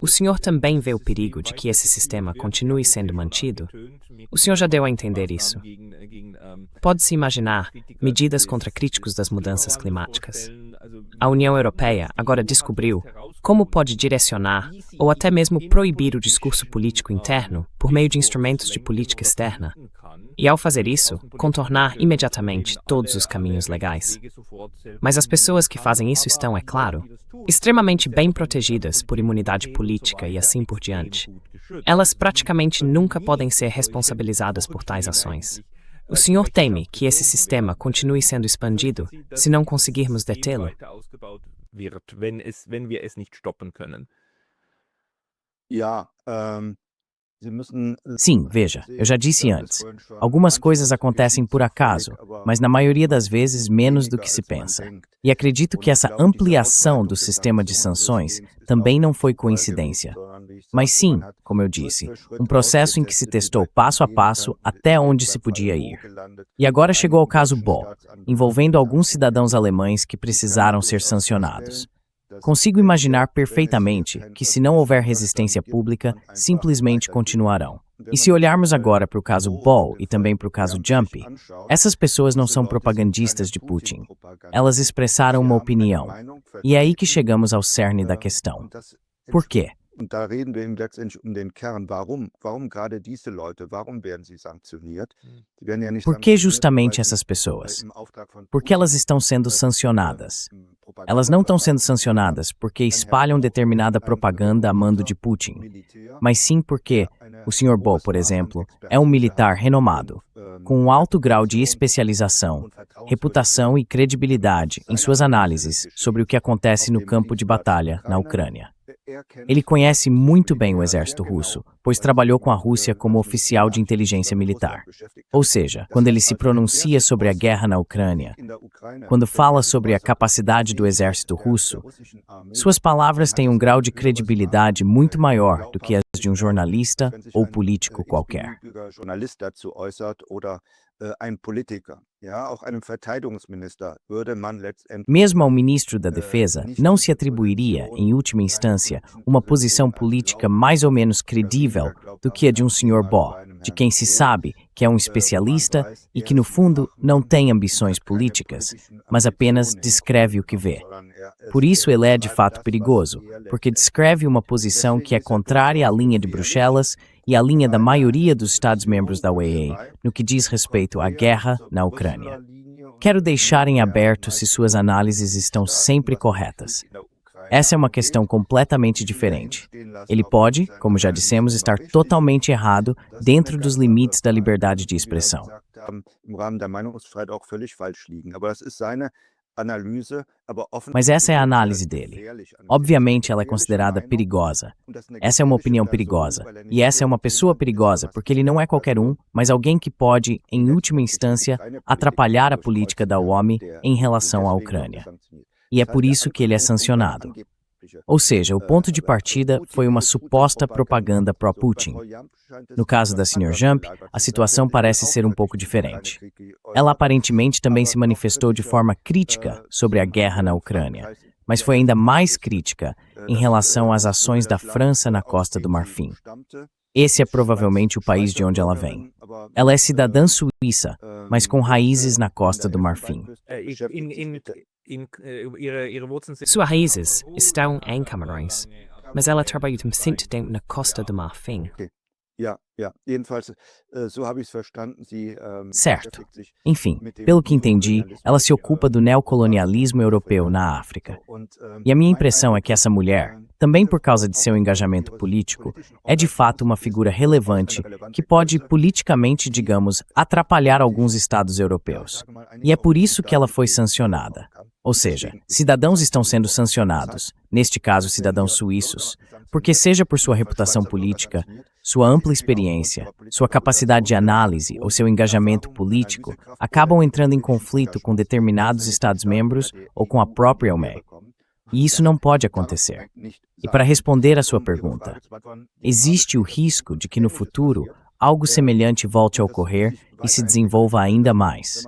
O senhor também vê o perigo de que esse sistema continue sendo mantido? O senhor já deu a entender isso. Pode-se imaginar medidas contra críticos das mudanças climáticas. A União Europeia agora descobriu como pode direcionar ou até mesmo proibir o discurso político interno por meio de instrumentos de política externa. E ao fazer isso, contornar imediatamente todos os caminhos legais. Mas as pessoas que fazem isso estão, é claro, extremamente bem protegidas por imunidade política e assim por diante. Elas praticamente nunca podem ser responsabilizadas por tais ações. O senhor teme que esse sistema continue sendo expandido se não conseguirmos detê-lo? Sim, veja, eu já disse antes, algumas coisas acontecem por acaso, mas na maioria das vezes menos do que se pensa. E acredito que essa ampliação do sistema de sanções também não foi coincidência. Mas sim, como eu disse, um processo em que se testou passo a passo até onde se podia ir. E agora chegou ao caso Bo, envolvendo alguns cidadãos alemães que precisaram ser sancionados. Consigo imaginar perfeitamente que, se não houver resistência pública, simplesmente continuarão. E se olharmos agora para o caso Bo e também para o caso Jump, essas pessoas não são propagandistas de Putin. Elas expressaram uma opinião. E é aí que chegamos ao cerne da questão. Por quê? Por que justamente essas pessoas? Porque elas estão sendo sancionadas. Elas não estão sendo sancionadas porque espalham determinada propaganda a mando de Putin, mas sim porque o Sr. Bo, por exemplo, é um militar renomado, com um alto grau de especialização, reputação e credibilidade em suas análises sobre o que acontece no campo de batalha na Ucrânia. Ele conhece muito bem o exército russo, pois trabalhou com a Rússia como oficial de inteligência militar. Ou seja, quando ele se pronuncia sobre a guerra na Ucrânia, quando fala sobre a capacidade do exército russo, suas palavras têm um grau de credibilidade muito maior do que as de um jornalista ou político qualquer. Mesmo ao ministro da Defesa não se atribuiria, em última instância, uma posição política mais ou menos credível do que a de um Sr. Bo, de quem se sabe que é um especialista e que, no fundo, não tem ambições políticas, mas apenas descreve o que vê. Por isso ele é de fato perigoso, porque descreve uma posição que é contrária à linha de Bruxelas e à linha da maioria dos Estados-membros da OEA no que diz respeito à guerra na Ucrânia. Quero deixar em aberto se suas análises estão sempre corretas. Essa é uma questão completamente diferente. Ele pode, como já dissemos, estar totalmente errado dentro dos limites da liberdade de expressão. Mas essa é a análise dele. Obviamente ela é considerada perigosa. Essa é uma opinião perigosa. E essa é uma pessoa perigosa, porque ele não é qualquer um, mas alguém que pode, em última instância, atrapalhar a política da UOMI em relação à Ucrânia. E é por isso que ele é sancionado. Ou seja, o ponto de partida foi uma suposta propaganda pró-Putin. No caso da Sr. Jump, a situação parece ser um pouco diferente. Ela aparentemente também se manifestou de forma crítica sobre a guerra na Ucrânia, mas foi ainda mais crítica em relação às ações da França na Costa do Marfim. Esse é provavelmente o país de onde ela vem. Ela é cidadã suíça, mas com raízes na Costa do Marfim. Suas raízes estão em Camarões, mas ela trabalhou muito tempo na Costa do Marfim. Certo. Enfim, pelo que entendi, ela se ocupa do neocolonialismo europeu na África. E a minha impressão é que essa mulher, também por causa de seu engajamento político, é de fato uma figura relevante que pode politicamente, digamos, atrapalhar alguns estados europeus. E é por isso que ela foi sancionada. Ou seja, cidadãos estão sendo sancionados, neste caso cidadãos suíços, porque seja por sua reputação política, sua ampla experiência, sua capacidade de análise ou seu engajamento político acabam entrando em conflito com determinados Estados-membros ou com a própria OME. E isso não pode acontecer. E para responder à sua pergunta, existe o risco de que no futuro algo semelhante volte a ocorrer e se desenvolva ainda mais.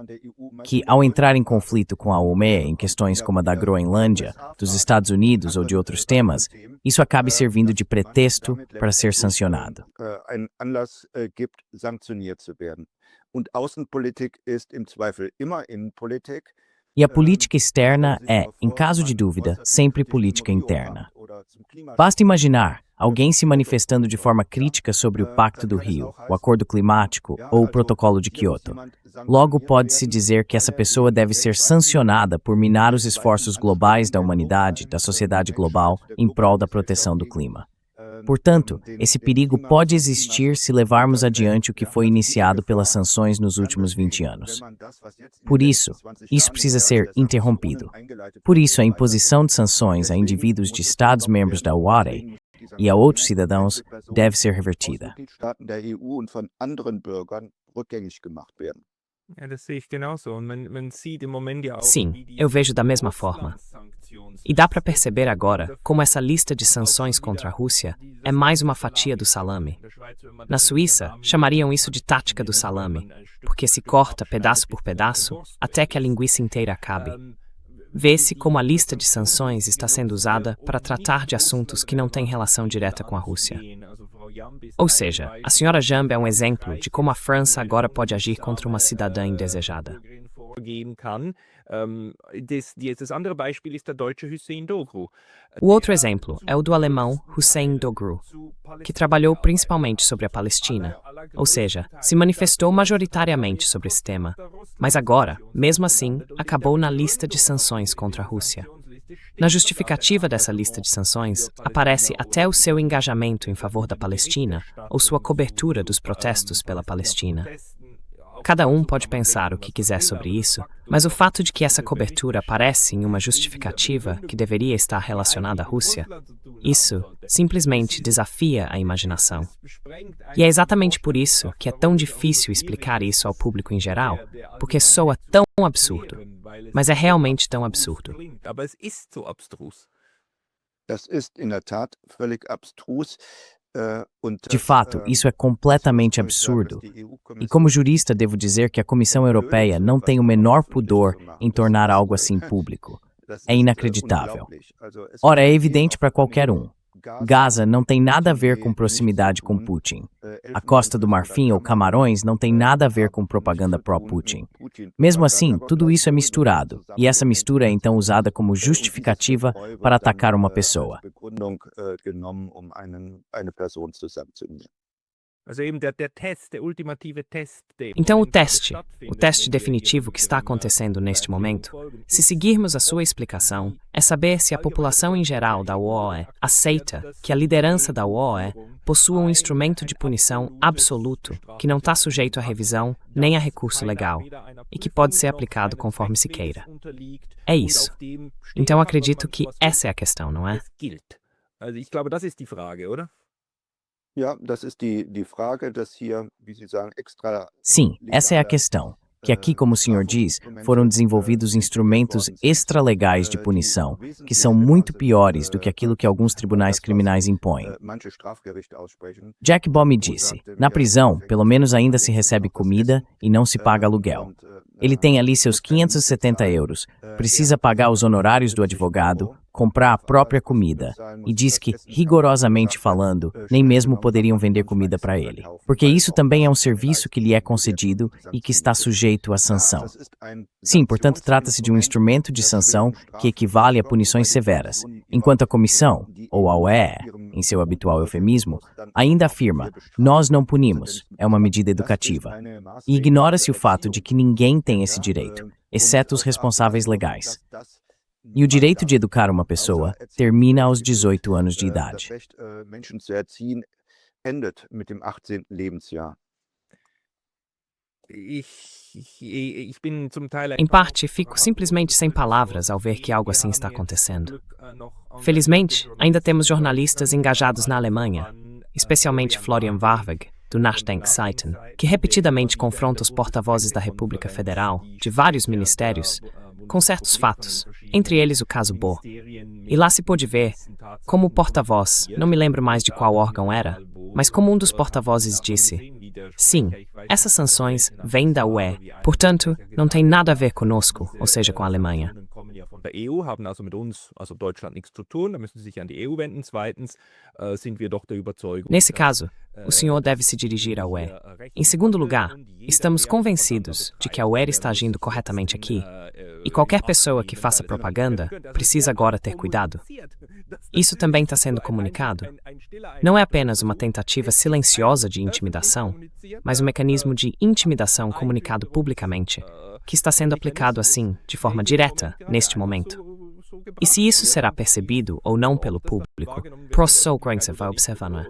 Que, ao entrar em conflito com a OME em questões como a da Groenlândia, dos Estados Unidos ou de outros temas, isso acabe servindo de pretexto para ser sancionado. E a política externa é, em caso de dúvida, sempre política interna. Basta imaginar alguém se manifestando de forma crítica sobre o Pacto do Rio, o Acordo Climático ou o Protocolo de Quioto. Logo, pode-se dizer que essa pessoa deve ser sancionada por minar os esforços globais da humanidade, da sociedade global, em prol da proteção do clima. Portanto, esse perigo pode existir se levarmos adiante o que foi iniciado pelas sanções nos últimos 20 anos. Por isso precisa ser interrompido. Por isso, a imposição de sanções a indivíduos de Estados-membros da OARE e a outros cidadãos deve ser revertida. Sim, eu vejo da mesma forma. E dá para perceber agora como essa lista de sanções contra a Rússia é mais uma fatia do salame. Na Suíça, chamariam isso de tática do salame, porque se corta pedaço por pedaço até que a linguiça inteira acabe. Vê-se como a lista de sanções está sendo usada para tratar de assuntos que não têm relação direta com a Rússia. Ou seja, a Sra. Jamb é um exemplo de como a França agora pode agir contra uma cidadã indesejada. O outro exemplo é o do alemão Hüseyin Doğru, que trabalhou principalmente sobre a Palestina, ou seja, se manifestou majoritariamente sobre esse tema, mas agora, mesmo assim, acabou na lista de sanções contra a Rússia. Na justificativa dessa lista de sanções, aparece até o seu engajamento em favor da Palestina ou sua cobertura dos protestos pela Palestina. Cada um pode pensar o que quiser sobre isso, mas o fato de que essa cobertura aparece em uma justificativa que deveria estar relacionada à Rússia, isso simplesmente desafia a imaginação. E é exatamente por isso que é tão difícil explicar isso ao público em geral, porque soa tão absurdo. Mas é realmente tão absurdo. Das ist in der Tat völlig abstrus. De fato, isso é completamente absurdo. E como jurista, devo dizer que a Comissão Europeia não tem o menor pudor em tornar algo assim público. É inacreditável. Ora, é evidente para qualquer um. Gaza não tem nada a ver com proximidade com Putin. A Costa do Marfim ou Camarões não tem nada a ver com propaganda pró-Putin. Mesmo assim, tudo isso é misturado, e essa mistura é então usada como justificativa para atacar uma pessoa. Então o teste definitivo que está acontecendo neste momento, se seguirmos a sua explicação, é saber se a população em geral da UOE aceita que a liderança da UOE possua um instrumento de punição absoluto que não está sujeito a revisão nem a recurso legal e que pode ser aplicado conforme se queira. É isso. Então acredito que essa é a questão, não é? Sim, essa é a questão. Que aqui, como o senhor diz, foram desenvolvidos instrumentos extralegais de punição, que são muito piores do que aquilo que alguns tribunais criminais impõem. Jack Baugh me disse, na prisão, pelo menos ainda se recebe comida e não se paga aluguel. Ele tem ali seus 570 euros, precisa pagar os honorários do advogado, comprar a própria comida, e diz que, rigorosamente falando, nem mesmo poderiam vender comida para ele, porque isso também é um serviço que lhe é concedido e que está sujeito à sanção. Sim, portanto, trata-se de um instrumento de sanção que equivale a punições severas, enquanto a comissão, ou a UE, em seu habitual eufemismo, ainda afirma, nós não punimos, é uma medida educativa. E ignora-se o fato de que ninguém tem esse direito, exceto os responsáveis legais. E o direito de educar uma pessoa termina aos 18 anos de idade. Em parte, fico simplesmente sem palavras ao ver que algo assim está acontecendo. Felizmente, ainda temos jornalistas engajados na Alemanha, especialmente Florian Warweg, do Nachdenkseiten, que repetidamente confronta os porta-vozes da República Federal, de vários ministérios, com certos fatos, entre eles o caso Baugh. E lá se pôde ver como o porta-voz, não me lembro mais de qual órgão era, mas como um dos porta-vozes disse, sim, essas sanções vêm da UE, portanto, não tem nada a ver conosco, ou seja, com a Alemanha. Der EU haben also mit uns, also Deutschland, nichts zu tun, da müssen Sie sich an die EU wenden. Zweitens sind wir doch der Überzeugung. Nesse caso, o senhor deve se dirigir à UE. Em segundo lugar, estamos convencidos de que a UE está agindo corretamente aqui, e qualquer pessoa que faça propaganda precisa agora ter cuidado. Isso também está sendo comunicado. Não é apenas uma tentativa silenciosa de intimidação, mas um mecanismo de intimidação comunicado publicamente, que está sendo aplicado assim, de forma direta, neste momento. E se isso será percebido ou não pelo público, Pro-So-Grenze vai observar, não é?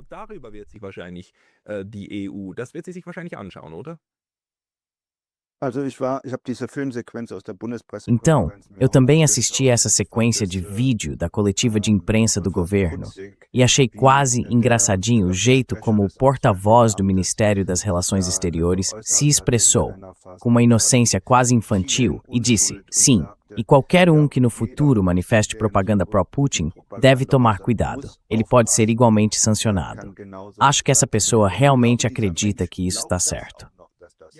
Então, eu também assisti a essa sequência de vídeo da coletiva de imprensa do governo e achei quase engraçadinho o jeito como o porta-voz do Ministério das Relações Exteriores se expressou, com uma inocência quase infantil, e disse, sim, e qualquer um que no futuro manifeste propaganda pró-Putin deve tomar cuidado, ele pode ser igualmente sancionado. Acho que essa pessoa realmente acredita que isso está certo.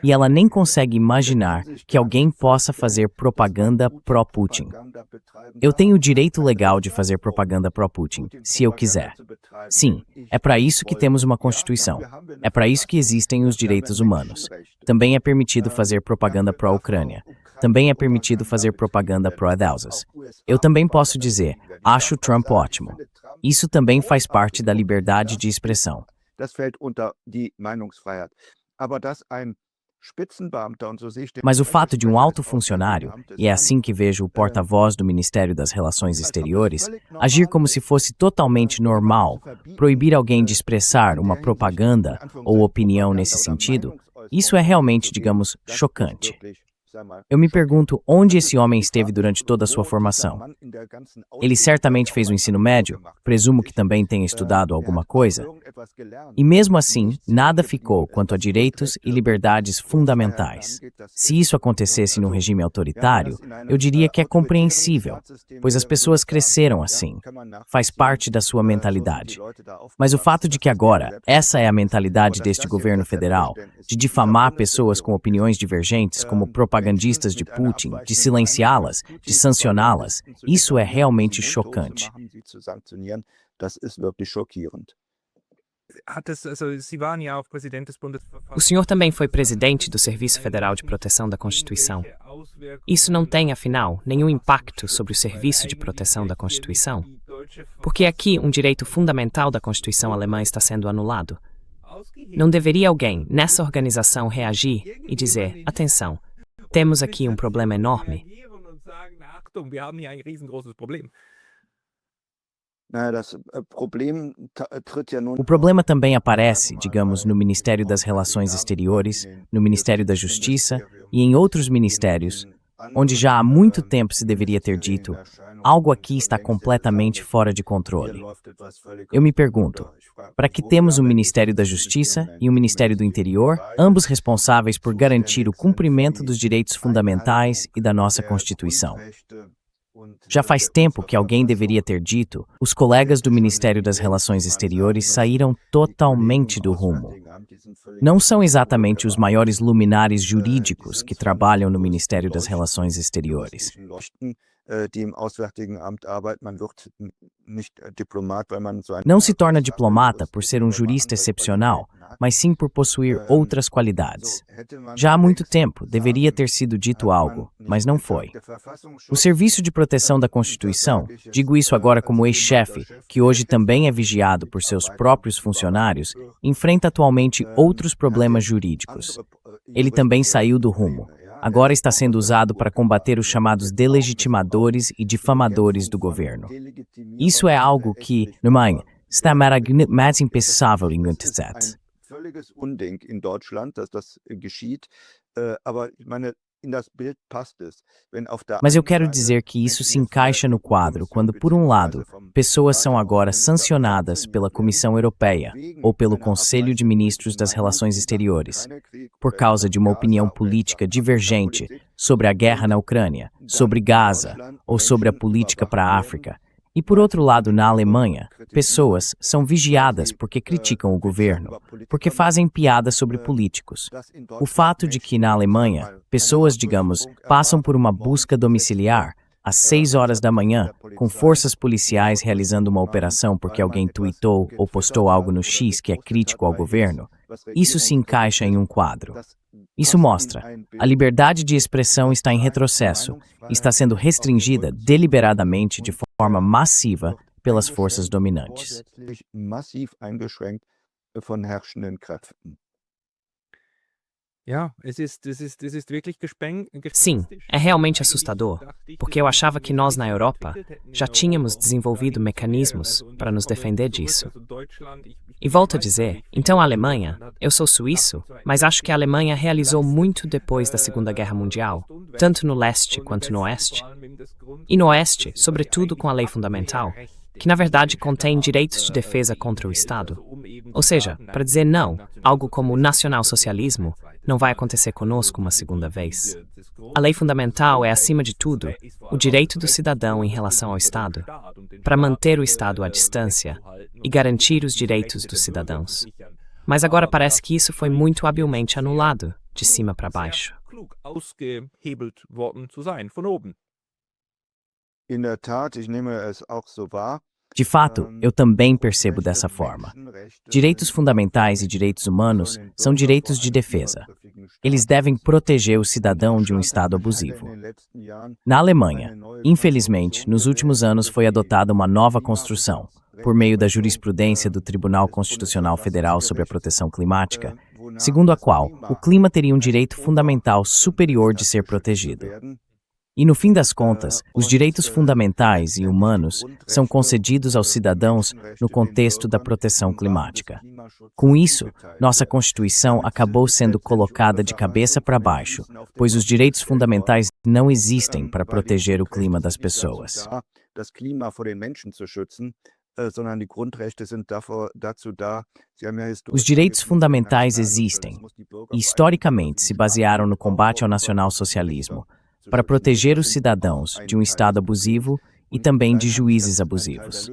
E ela nem consegue imaginar que alguém possa fazer propaganda pró-Putin. Eu tenho o direito legal de fazer propaganda pró-Putin, se eu quiser. Sim, é para isso que temos uma Constituição. É para isso que existem os direitos humanos. Também é permitido fazer propaganda pró-Ucrânia. Também é permitido fazer propaganda pró-Dausas. Eu também posso dizer, acho Trump ótimo. Isso também faz parte da liberdade de expressão. Mas o fato de um alto funcionário, e é assim que vejo o porta-voz do Ministério das Relações Exteriores, agir como se fosse totalmente normal, proibir alguém de expressar uma propaganda ou opinião nesse sentido, Isso é realmente, digamos, chocante. Eu me pergunto onde esse homem esteve durante toda a sua formação. Ele certamente fez o ensino médio, presumo que também tenha estudado alguma coisa. E mesmo assim, nada ficou quanto a direitos e liberdades fundamentais. Se isso acontecesse num regime autoritário, eu diria que é compreensível, pois as pessoas cresceram assim. Faz parte da sua mentalidade. Mas o fato de que agora, essa é a mentalidade deste governo federal, de difamar pessoas com opiniões divergentes como propagandistas de Putin, de silenciá-las, de sancioná-las, isso é realmente chocante. O senhor também foi presidente do Serviço Federal de Proteção da Constituição. Isso não tem, afinal, nenhum impacto sobre o Serviço de Proteção da Constituição? Porque aqui um direito fundamental da Constituição alemã está sendo anulado. Não deveria alguém, nessa organização, reagir e dizer, atenção, temos aqui um problema enorme? O problema também aparece, digamos, no Ministério das Relações Exteriores, no Ministério da Justiça e em outros ministérios, onde já há muito tempo se deveria ter dito, algo aqui está completamente fora de controle. Eu me pergunto, para que temos o Ministério da Justiça e o Ministério do Interior, ambos responsáveis por garantir o cumprimento dos direitos fundamentais e da nossa Constituição? Já faz tempo que alguém deveria ter dito, os colegas do Ministério das Relações Exteriores saíram totalmente do rumo. Não são exatamente os maiores luminares jurídicos que trabalham no Ministério das Relações Exteriores. Não se torna diplomata por ser um jurista excepcional, mas sim por possuir outras qualidades. Já há muito tempo deveria ter sido dito algo, mas não foi. O Serviço de Proteção da Constituição, digo isso agora como ex-chefe, que hoje também é vigiado por seus próprios funcionários, enfrenta atualmente outros problemas jurídicos. Ele também saiu do rumo. Agora está sendo usado para combater os chamados delegitimadores e difamadores do governo. Isso é algo que, no Mann, está mais impensável em Internet. Mas eu quero dizer que isso se encaixa no quadro quando, por um lado, pessoas são agora sancionadas pela Comissão Europeia ou pelo Conselho de Ministros das Relações Exteriores, por causa de uma opinião política divergente sobre a guerra na Ucrânia, sobre Gaza ou sobre a política para a África. E por outro lado, na Alemanha, pessoas são vigiadas porque criticam o governo, porque fazem piadas sobre políticos. O fato de que na Alemanha, pessoas, digamos, passam por uma busca domiciliar às 6 horas da manhã, com forças policiais realizando uma operação porque alguém tweetou ou postou algo no X que é crítico ao governo, isso se encaixa em um quadro. Isso mostra, a liberdade de expressão está em retrocesso e está sendo restringida deliberadamente de forma massiva pelas forças dominantes. Sim, é realmente assustador, porque eu achava que nós na Europa já tínhamos desenvolvido mecanismos para nos defender disso. E volto a dizer, então a Alemanha, eu sou suíço, mas acho que a Alemanha realizou muito depois da Segunda Guerra Mundial, tanto no leste quanto no oeste. E no oeste, sobretudo com a lei fundamental, que na verdade contém direitos de defesa contra o Estado. Ou seja, para dizer não, algo como o nacionalsocialismo não vai acontecer conosco uma segunda vez. A lei fundamental é, acima de tudo, o direito do cidadão em relação ao Estado, para manter o Estado à distância e garantir os direitos dos cidadãos. Mas agora parece que isso foi muito habilmente anulado, de cima para baixo. De fato, eu também percebo dessa forma. Direitos fundamentais e direitos humanos são direitos de defesa. Eles devem proteger o cidadão de um Estado abusivo. Na Alemanha, infelizmente, nos últimos anos foi adotada uma nova construção, por meio da jurisprudência do Tribunal Constitucional Federal sobre a Proteção Climática, segundo a qual o clima teria um direito fundamental superior de ser protegido. E no fim das contas, os direitos fundamentais e humanos são concedidos aos cidadãos no contexto da proteção climática. Com isso, nossa Constituição acabou sendo colocada de cabeça para baixo, pois os direitos fundamentais não existem para proteger o clima das pessoas. Os direitos fundamentais existem e, historicamente, se basearam no combate ao nacionalsocialismo, para proteger os cidadãos de um Estado abusivo e também de juízes abusivos.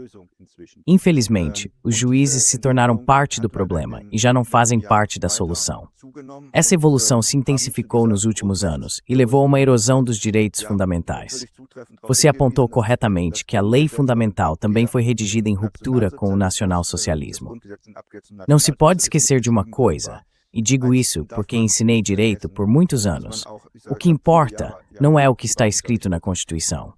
Infelizmente, os juízes se tornaram parte do problema e já não fazem parte da solução. Essa evolução se intensificou nos últimos anos e levou a uma erosão dos direitos fundamentais. Você apontou corretamente que a lei fundamental também foi redigida em ruptura com o nacionalsocialismo. Não se pode esquecer de uma coisa. E digo isso porque ensinei direito por muitos anos. O que importa não é o que está escrito na Constituição.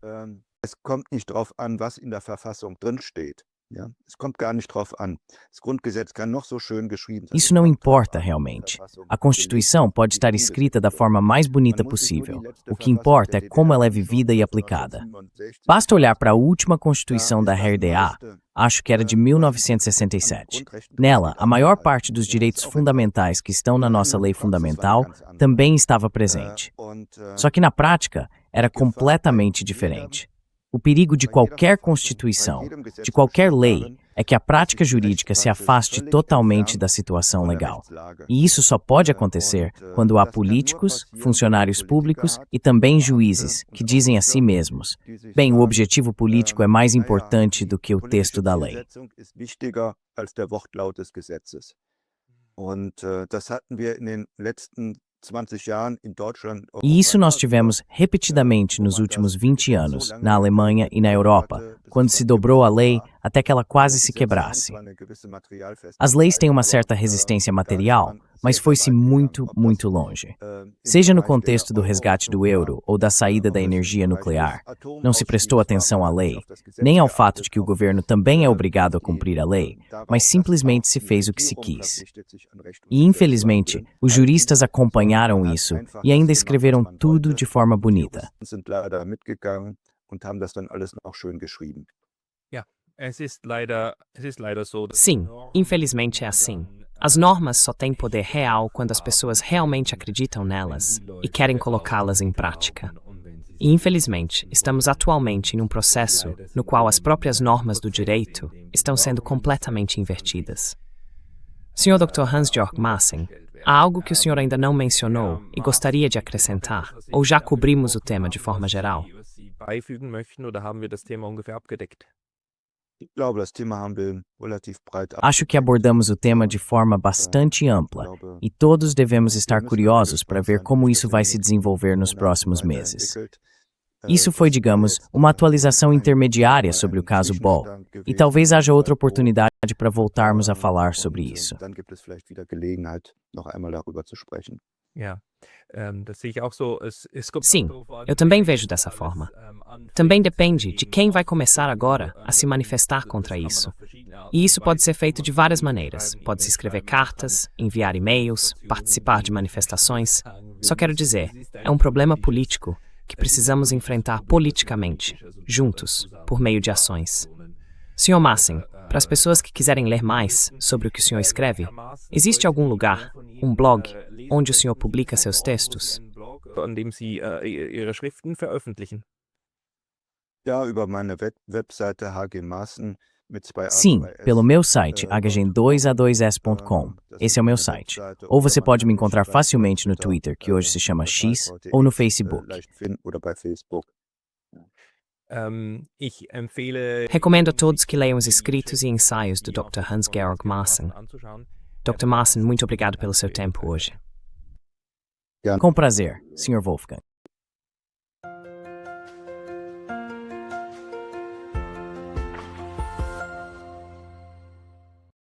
Es kommt nicht drauf an, was in der Verfassung drinsteht. Ja? Es kommt gar nicht drauf an. Das Grundgesetz kann noch so schön geschrieben sein. Isso não importa realmente. A Constituição pode estar escrita da forma mais bonita possível. O que importa é como ela é vivida e aplicada. Basta olhar para a última Constituição da RDA, acho que era de 1967. Nela, a maior parte dos direitos fundamentais que estão na nossa lei fundamental também estava presente. Só que na prática, era completamente diferente. O perigo de qualquer Constituição, de qualquer lei, é que a prática jurídica se afaste totalmente da situação legal. E isso só pode acontecer quando há políticos, funcionários públicos e também juízes que dizem a si mesmos: bem, o objetivo político é mais importante do que o texto da lei. E isso nós tivemos repetidamente nos últimos 20 anos, na Alemanha e na Europa, quando se dobrou a lei até que ela quase se quebrasse. As leis têm uma certa resistência material, mas foi-se muito, muito longe. Seja no contexto do resgate do euro ou da saída da energia nuclear, não se prestou atenção à lei, nem ao fato de que o governo também é obrigado a cumprir a lei, mas simplesmente se fez o que se quis. E, infelizmente, os juristas acompanharam isso e ainda escreveram tudo de forma bonita. Sim, infelizmente é assim. As normas só têm poder real quando as pessoas realmente acreditam nelas e querem colocá-las em prática. E, infelizmente, estamos atualmente em um processo no qual as próprias normas do direito estão sendo completamente invertidas. Sr. Dr. Hans-Georg Maaßen, há algo que o senhor ainda não mencionou e gostaria de acrescentar, ou já cobrimos o tema de forma geral? Acho que abordamos o tema de forma bastante ampla e todos devemos estar curiosos para ver como isso vai se desenvolver nos próximos meses. Isso foi, digamos, uma atualização intermediária sobre o caso Boll, e talvez haja outra oportunidade para voltarmos a falar sobre isso. Sim, eu também vejo dessa forma. Também depende de quem vai começar agora a se manifestar contra isso. E isso pode ser feito de várias maneiras. Pode-se escrever cartas, enviar e-mails, participar de manifestações. Só quero dizer, é um problema político que precisamos enfrentar politicamente, juntos, por meio de ações. Sr. Maaßen, para as pessoas que quiserem ler mais sobre o que o senhor escreve, existe algum lugar, um blog, onde o senhor publica seus textos? Sim, pelo meu site, hgen2a2s.com. Esse é o meu site. Ou você pode me encontrar facilmente no Twitter, que hoje se chama X, ou no Facebook. Recomendo a todos que leiam os escritos e ensaios do Dr. Hans-Georg Maaßen. Dr. Maaßen, muito obrigado pelo seu tempo hoje. Com prazer, Sr. Wolfgang.